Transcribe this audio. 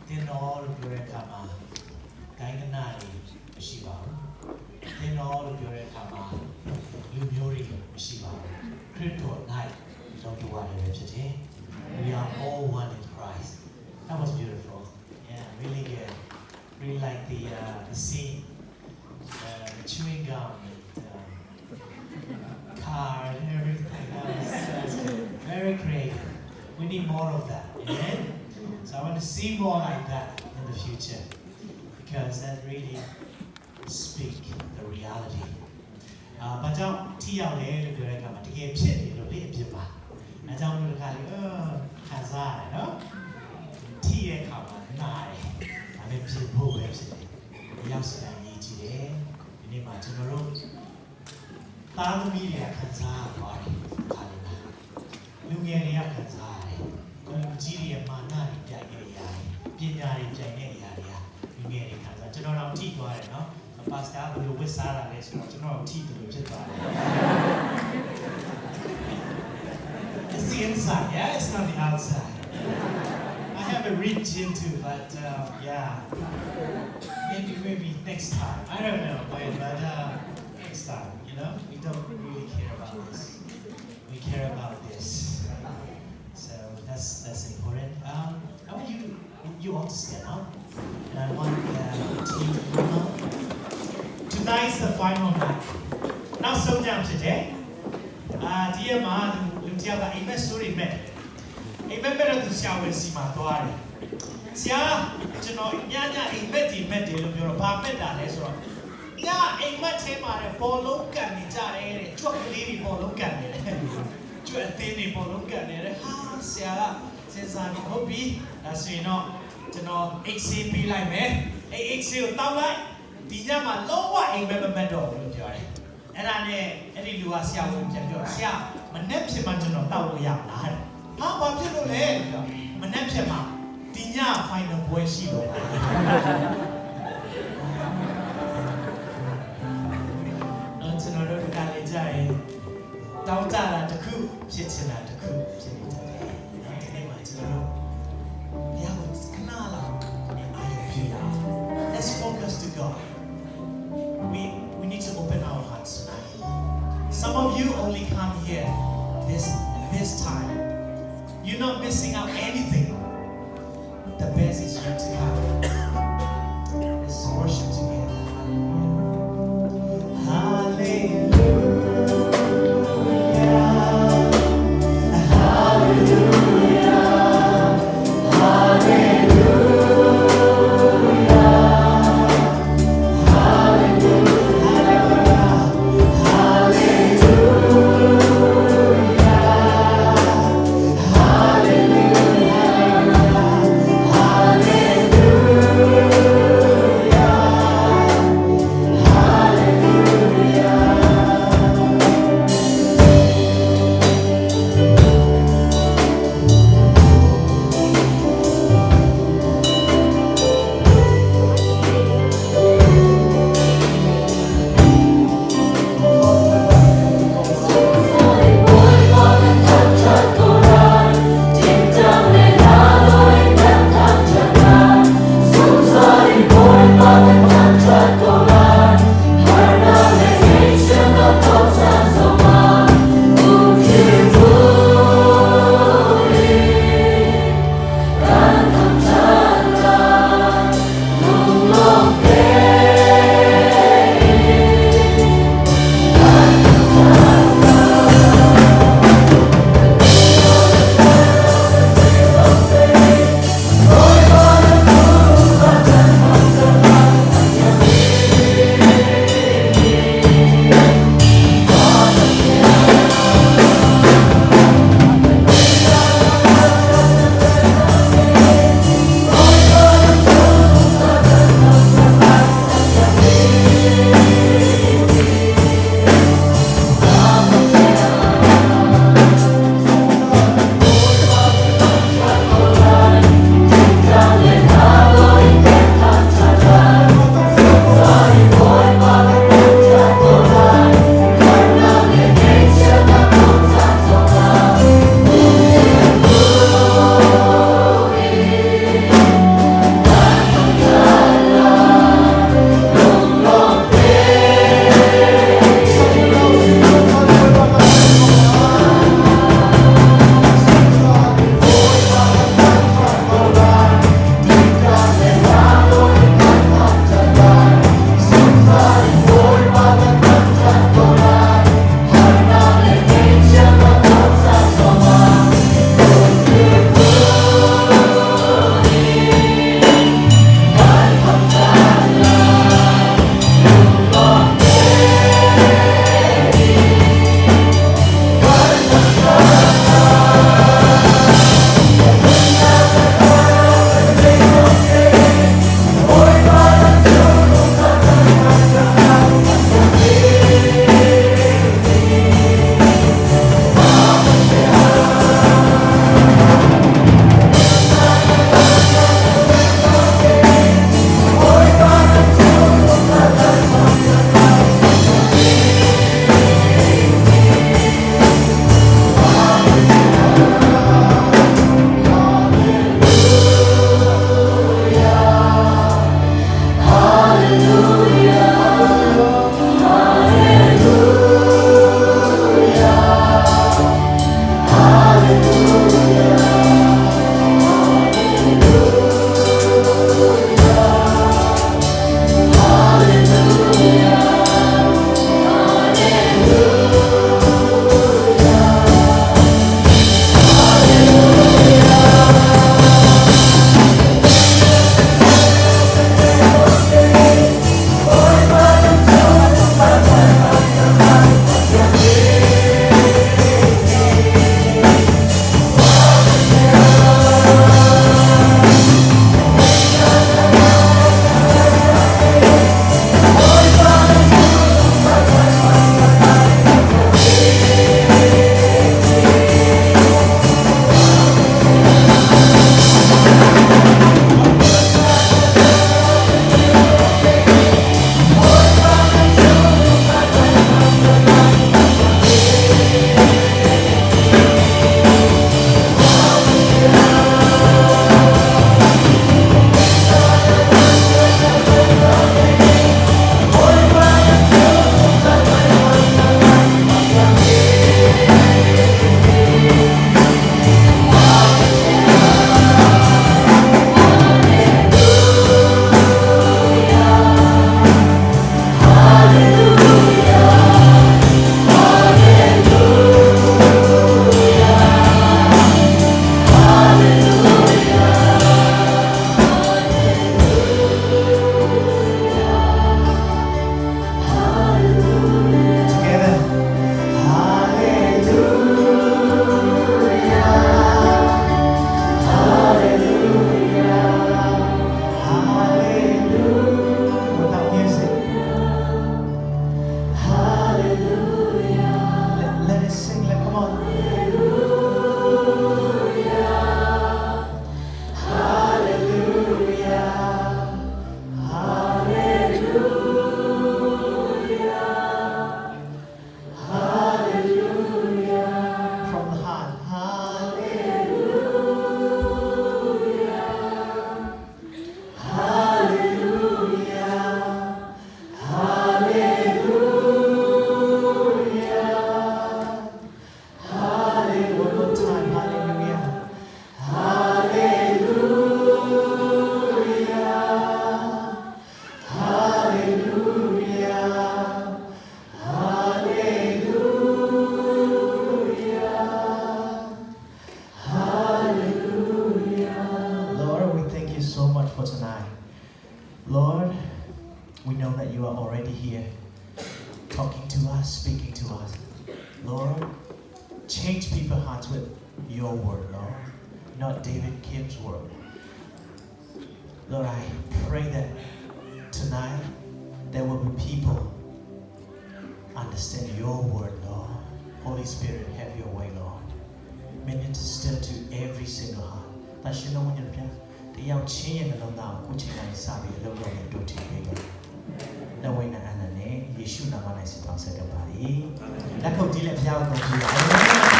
Then all of your kama, Ganganari, Shiva. Then all of your kama, Lumuri, Shiva. Crypto night, don't do what today. We are all one in Christ. That was beautiful. Yeah, really good. Really like the scene, the chewing gum, and car, and everything. That was very creative. We need more of that. Amen? So I want to see more like that in the future, because that really speaks the reality. But now, Tia le lo dire kama tike phit lo le apit ba. A jaw lo ka le khan sa ya no. Ti ye kama na ye. Da me phit pho be phitတယ်. Yauk sa yi jiတယ်. Diနေ့မှာကျွန်တော်တို့သားသမီးတွေကခံစားရပါတယ်ခါလေးမှာလူငယ်တွေကခံစားရတယ်လူကြီးတွေရဲ့မာနတွေပြိုင်နေရတယ်ပညာတွေပြိုင်နေရတယ်လူငယ်တွေခံစားကျွန်တော်တော့ထိသွားတယ်နော်ပါစတာဘယ်လိုဝစ်စားတာလဲဆိုတော့ကျွန်တော်ထိတယ်လို့ဖြစ်သွားတယ် It's the inside, yeah, it's not the outside. I haven't reached into, but yeah, maybe next time. I don't know, but next time, you know, we don't really care about this. We care about this. So that's important. I want you all to stand up, and I want the team to come up. Tonight's the final night. Now, so down today. Dear man, look at the immense story met. Remember to shower and see my daughter. See, you know, Yana, a met in your apartment, that is wrong. Yeah, a much him on a polo can be done, chocolate polo can be. To a thin polo can be. Ah, since I'm hoping, as you know, XCP like me, a XCP down like. The Yama lower a member medal, and I any Luasia will tell you, Sia, my nephew Manjano Tau Yam. How about you? My nephew, Tia find a boy she will. Not another Galajai. Tauta at the coup, sitting at the coup, sitting today. Not to name my children. Yawit's Kanala, let's focus to God. We need to open our hearts tonight. Some of you only come here this time. You're not missing out anything. The best is yet to come. Let's worship together. Hallelujah. Hallelujah. Hallelujah. know that you are already here, talking to us, speaking to us. Lord, change people's hearts with your word, Lord, not David Kim's word. Lord, I pray that tonight there will be people understand your word, Lord. Holy Spirit, have your way, Lord. Minister to every single heart. That's you know when you're here. The young chin and now, which is Sabi, a little bit of duty. The way na anane, Yeshu Namana is a body. That could delay the